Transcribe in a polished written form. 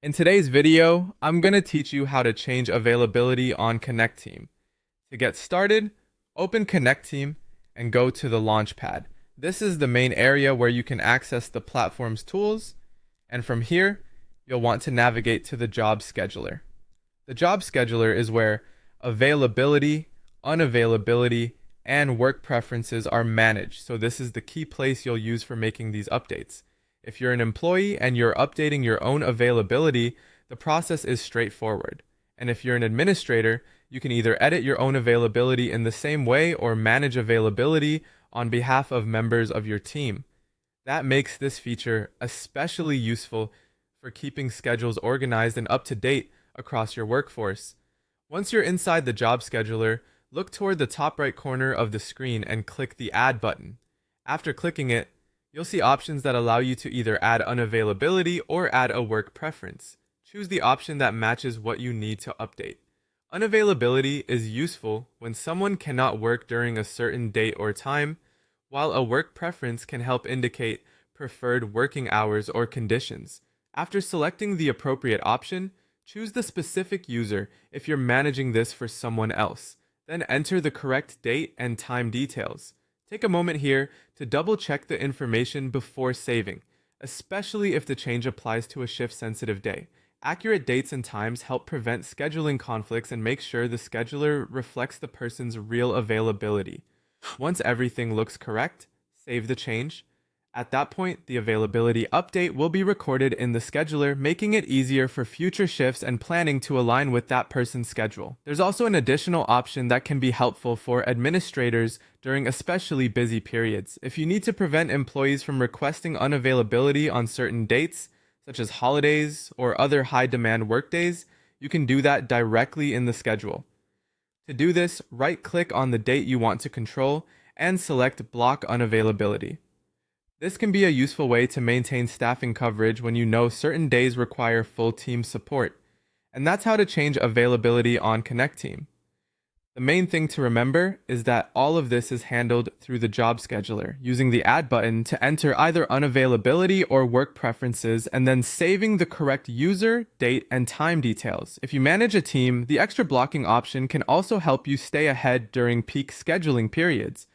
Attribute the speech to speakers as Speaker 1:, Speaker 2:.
Speaker 1: In today's video, I'm going to teach you how to change availability on Connecteam. To get started, open Connecteam and go to the Launchpad. This is the main area where you can access the platform's tools, and from here, you'll want to navigate to the Job Scheduler. The Job Scheduler is where availability, unavailability, and work preferences are managed, so this is the key place you'll use for making these updates. If you're an employee and you're updating your own availability, the process is straightforward. And if you're an administrator, you can either edit your own availability in the same way or manage availability on behalf of members of your team. That makes this feature especially useful for keeping schedules organized and up to date across your workforce. Once you're inside the job scheduler, look toward the top right corner of the screen and click the Add button. After clicking it, you'll see options that allow you to either add unavailability or add a work preference. Choose the option that matches what you need to update. Unavailability is useful when someone cannot work during a certain date or time, while a work preference can help indicate preferred working hours or conditions. After selecting the appropriate option, choose the specific user if you're managing this for someone else. Then enter the correct date and time details. Take a moment here to double check the information before saving, especially if the change applies to a shift-sensitive day. Accurate dates and times help prevent scheduling conflicts and make sure the scheduler reflects the person's real availability. Once everything looks correct, save the change. At that point, the availability update will be recorded in the scheduler, making it easier for future shifts and planning to align with that person's schedule. There's also an additional option that can be helpful for administrators during especially busy periods. If you need to prevent employees from requesting unavailability on certain dates, such as holidays or other high-demand workdays, you can do that directly in the schedule. To do this, right-click on the date you want to control and select Block Unavailability. This can be a useful way to maintain staffing coverage when you know certain days require full team support. And that's how to change availability on Connecteam. The main thing to remember is that all of this is handled through the job scheduler, using the Add button to enter either unavailability or work preferences, and then saving the correct user, date, and time details. If you manage a team, the extra blocking option can also help you stay ahead during peak scheduling periods.